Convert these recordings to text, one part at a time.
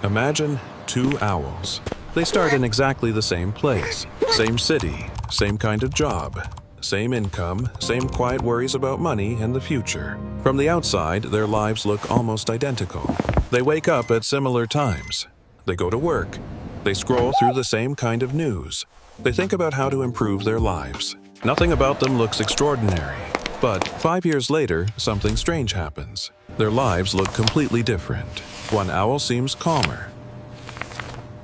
Imagine two owls. They start in exactly the same place, same city, same kind of job, same income, same quiet worries about money and the future. From the outside, their lives look almost identical. They wake up at similar times. They go to work. They scroll through the same kind of news. They think about how to improve their lives. Nothing about them looks extraordinary. But 5 years later, something strange happens. Their lives look completely different. One owl seems calmer,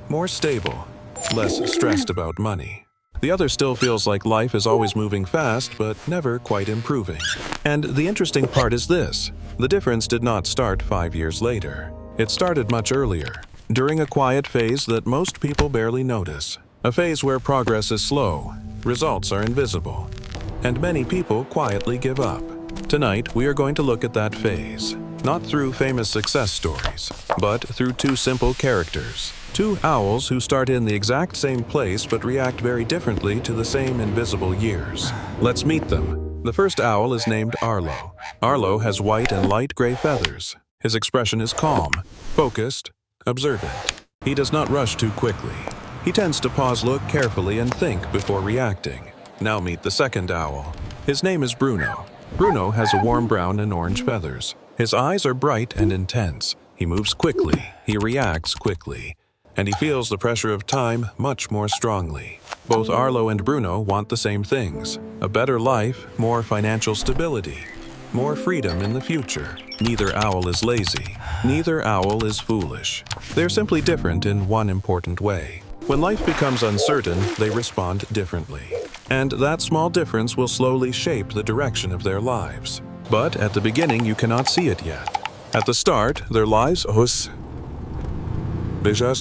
more stable, less stressed about money. The other still feels like life is always moving fast, but never quite improving. And the interesting part is this: the difference did not start 5 years later. It started much earlier, during a quiet phase that most people barely notice. A phase where progress is slow, results are invisible, and many people quietly give up. Tonight, we are going to look at that phase, not through famous success stories, but through two simple characters. Two owls who start in the exact same place but react very differently to the same invisible years. Let's meet them. The first owl is named Arlo. Arlo has white and light gray feathers. His expression is calm, focused, observant. He does not rush too quickly. He tends to pause, look carefully, and think before reacting. Now meet the second owl. His name is Bruno. Bruno has a warm brown and orange feathers. His eyes are bright and intense. He moves quickly, he reacts quickly, and he feels the pressure of time much more strongly. Both Arlo and Bruno want the same things: a better life, more financial stability, more freedom in the future. Neither owl is lazy. Neither owl is foolish. They're simply different in one important way. When life becomes uncertain, they respond differently. And that small difference will slowly shape the direction of their lives. But at the beginning, you cannot see it yet. At the start, their lives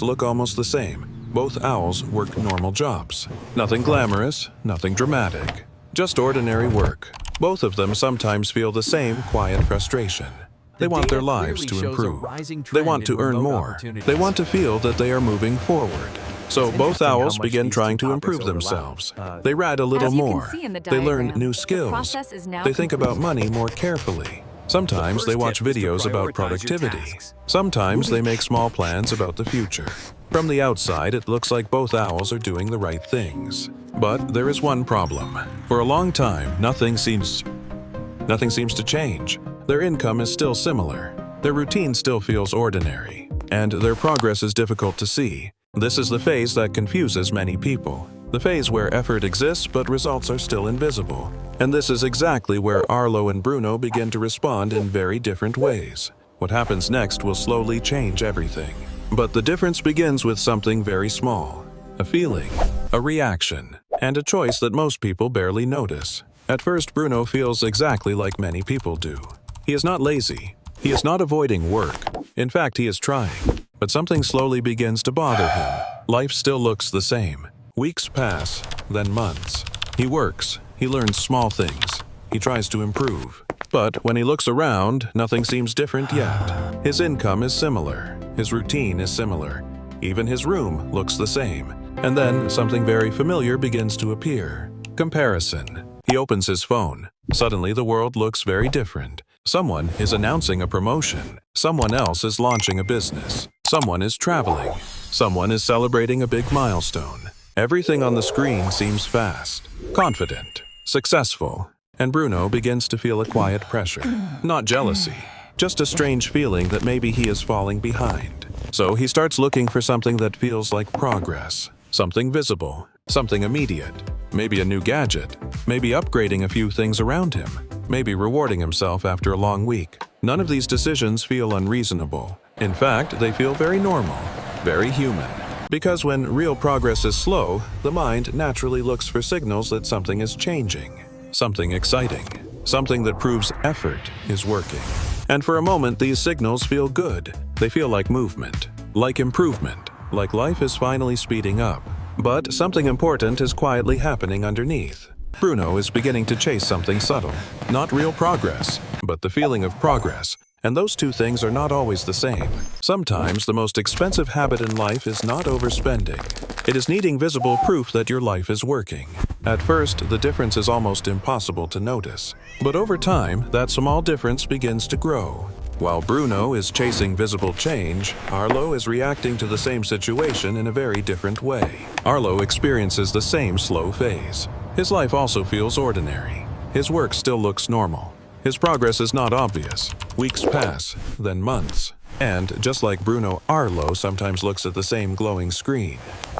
look almost the same. Both owls work normal jobs. Nothing glamorous, nothing dramatic. Just ordinary work. Both of them sometimes feel the same quiet frustration. They want their lives to improve. They want to earn more. They want to feel that they are moving forward. So both owls begin trying to improve themselves. They write a little more. They learn new skills. They think about money more carefully. Sometimes they watch videos about productivity. Sometimes they make small plans about the future. From the outside, it looks like both owls are doing the right things. But there is one problem. For a long time, nothing seems to change. Their income is still similar. Their routine still feels ordinary. And their progress is difficult to see. This is the phase that confuses many people. The phase where effort exists but results are still invisible. And this is exactly where Arlo and Bruno begin to respond in very different ways. What happens next will slowly change everything. But the difference begins with something very small: a feeling, a reaction, and a choice that most people barely notice. At first, Bruno feels exactly like many people do. He is not lazy. He is not avoiding work. In fact, he is trying. But something slowly begins to bother him. Life still looks the same. Weeks pass, then months. He works. He learns small things. He tries to improve. But when he looks around, nothing seems different yet. His income is similar. His routine is similar. Even his room looks the same. And then something very familiar begins to appear: comparison. He opens his phone. Suddenly, the world looks very different. Someone is announcing a promotion. Someone else is launching a business. Someone is traveling. Someone is celebrating a big milestone. Everything on the screen seems fast, confident, successful, and Bruno begins to feel a quiet pressure. Not jealousy, just a strange feeling that maybe he is falling behind. So he starts looking for something that feels like progress, something visible, something immediate. Maybe a new gadget, maybe upgrading a few things around him, maybe rewarding himself after a long week. None of these decisions feel unreasonable. In fact, they feel very normal, very human. Because when real progress is slow, the mind naturally looks for signals that something is changing, something exciting, something that proves effort is working. And for a moment, these signals feel good. They feel like movement, like improvement, like life is finally speeding up. But something important is quietly happening underneath. Bruno is beginning to chase something subtle. Not real progress, but the feeling of progress. And those two things are not always the same. Sometimes the most expensive habit in life is not overspending. It is needing visible proof that your life is working. At first, the difference is almost impossible to notice. But over time, that small difference begins to grow. While Bruno is chasing visible change, Arlo is reacting to the same situation in a very different way. Arlo experiences the same slow phase. His life also feels ordinary. His work still looks normal. His progress is not obvious. Weeks pass, then months. And just like Bruno, Arlo sometimes looks at the same glowing screen.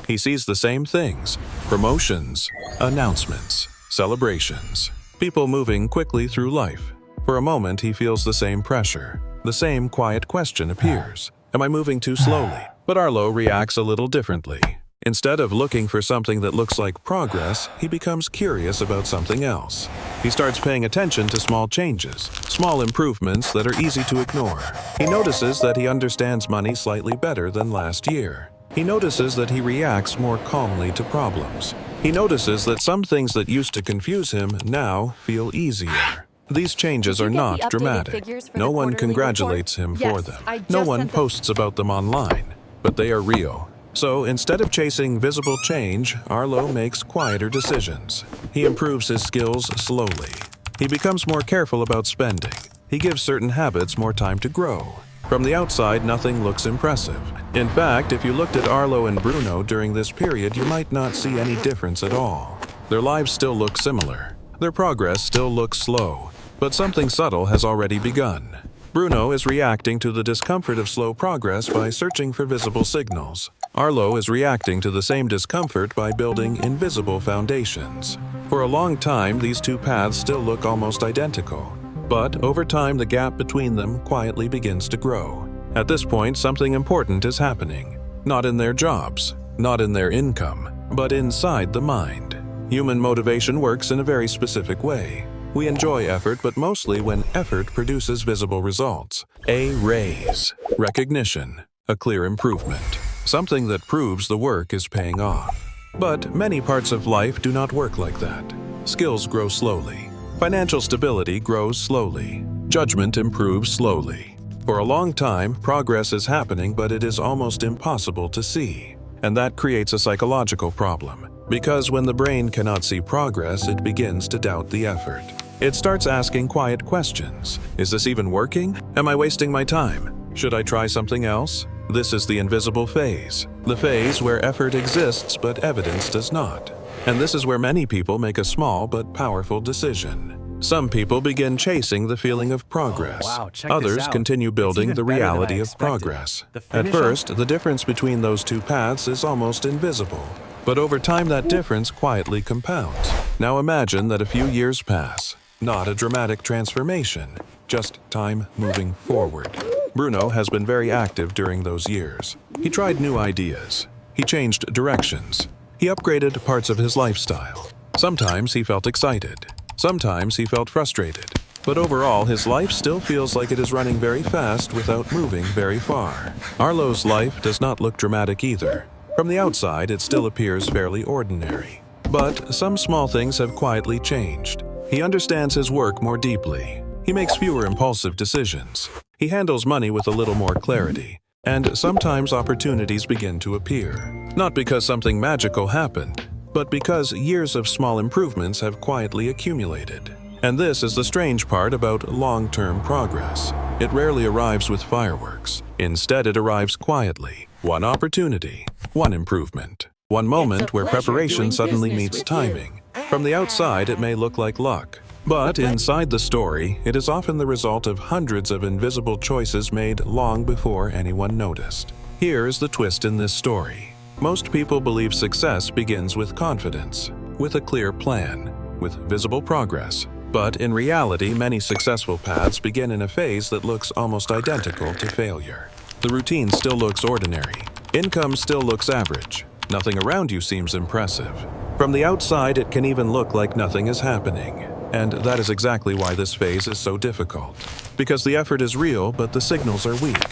He sees the same things: promotions, announcements, celebrations, people moving quickly through life. For a moment, he feels the same pressure. The same quiet question appears: am I moving too slowly? But Arlo reacts a little differently. Instead of looking for something that looks like progress, he becomes curious about something else. He starts paying attention to small changes, small improvements that are easy to ignore. He notices that he understands money slightly better than last year. He notices that he reacts more calmly to problems. He notices that some things that used to confuse him now feel easier. These changes are not dramatic. No one congratulates him for them. No one posts about them online, but they are real. So instead of chasing visible change, Arlo makes quieter decisions. He improves his skills slowly. He becomes more careful about spending. He gives certain habits more time to grow. From the outside, nothing looks impressive. In fact, if you looked at Arlo and Bruno during this period, you might not see any difference at all. Their lives still look similar. Their progress still looks slow. But something subtle has already begun. Bruno is reacting to the discomfort of slow progress by searching for visible signals. Arlo is reacting to the same discomfort by building invisible foundations. For a long time, these two paths still look almost identical. But over time, the gap between them quietly begins to grow. At this point, something important is happening. Not in their jobs, not in their income, but inside the mind. Human motivation works in a very specific way. We enjoy effort, but mostly when effort produces visible results. A raise, recognition, a clear improvement, something that proves the work is paying off. But many parts of life do not work like that. Skills grow slowly. Financial stability grows slowly. Judgment improves slowly. For a long time, progress is happening, but it is almost impossible to see. And that creates a psychological problem. Because when the brain cannot see progress, it begins to doubt the effort. It starts asking quiet questions. Is this even working? Am I wasting my time? Should I try something else? This is the invisible phase. The phase where effort exists but evidence does not. And this is where many people make a small but powerful decision. Some people begin chasing the feeling of progress. Others continue building the reality of progress. At first, the difference between those two paths is almost invisible. But over time, that difference quietly compounds. Now imagine that a few years pass. Not a dramatic transformation, just time moving forward. Bruno has been very active during those years. He tried new ideas. He changed directions. He upgraded parts of his lifestyle. Sometimes he felt excited. Sometimes he felt frustrated. But overall, his life still feels like it is running very fast without moving very far. Arlo's life does not look dramatic either. From the outside, it still appears fairly ordinary. But some small things have quietly changed. He understands his work more deeply. He makes fewer impulsive decisions. He handles money with a little more clarity. And sometimes opportunities begin to appear. Not because something magical happened, but because years of small improvements have quietly accumulated. And this is the strange part about long-term progress. It rarely arrives with fireworks. Instead, it arrives quietly. One opportunity, one improvement, one moment where preparation suddenly meets timing. From the outside, it may look like luck. But inside the story, it is often the result of hundreds of invisible choices made long before anyone noticed. Here is the twist in this story. Most people believe success begins with confidence, with a clear plan, with visible progress. But in reality, many successful paths begin in a phase that looks almost identical to failure. The routine still looks ordinary. Income still looks average. Nothing around you seems impressive. From the outside, it can even look like nothing is happening. And that is exactly why this phase is so difficult. Because the effort is real, but the signals are weak.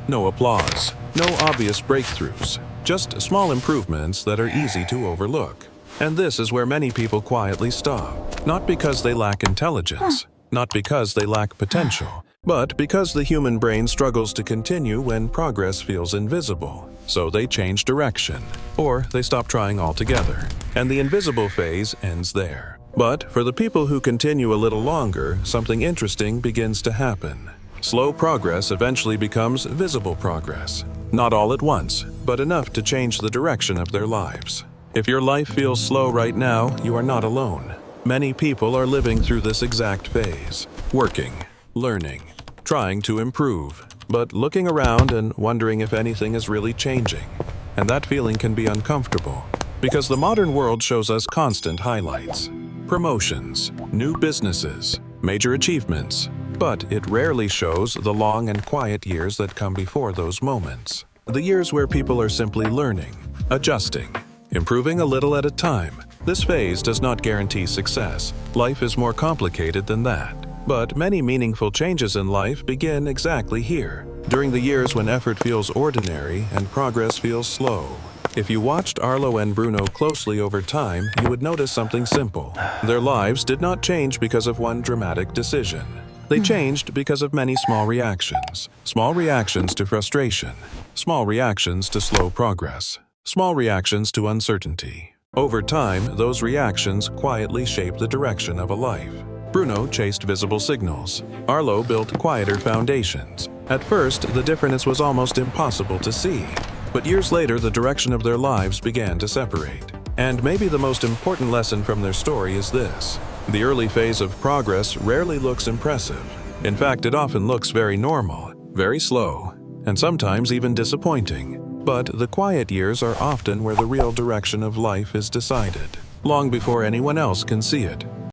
No applause, no obvious breakthroughs, just small improvements that are easy to overlook. And this is where many people quietly stop. Not because they lack intelligence, not because they lack potential, but because the human brain struggles to continue when progress feels invisible. So they change direction, or they stop trying altogether. And the invisible phase ends there. But for the people who continue a little longer, something interesting begins to happen. Slow progress eventually becomes visible progress. Not all at once, but enough to change the direction of their lives. If your life feels slow right now, you are not alone. Many people are living through this exact phase, working, learning, trying to improve, but looking around and wondering if anything is really changing. And that feeling can be uncomfortable, because the modern world shows us constant highlights. Promotions, new businesses, major achievements, but it rarely shows the long and quiet years that come before those moments. The years where people are simply learning, adjusting, improving a little at a time. This phase does not guarantee success. Life is more complicated than that. But many meaningful changes in life begin exactly here, during the years when effort feels ordinary and progress feels slow. If you watched Arlo and Bruno closely over time, you would notice something simple. Their lives did not change because of one dramatic decision. They changed because of many small reactions. Small reactions to frustration. Small reactions to slow progress. Small reactions to uncertainty. Over time, those reactions quietly shape the direction of a life. Bruno chased visible signals. Arlo built quieter foundations. At first, the difference was almost impossible to see. But years later, the direction of their lives began to separate. And maybe the most important lesson from their story is this. The early phase of progress rarely looks impressive. In fact, it often looks very normal, very slow, and sometimes even disappointing. But the quiet years are often where the real direction of life is decided, long before anyone else can see it.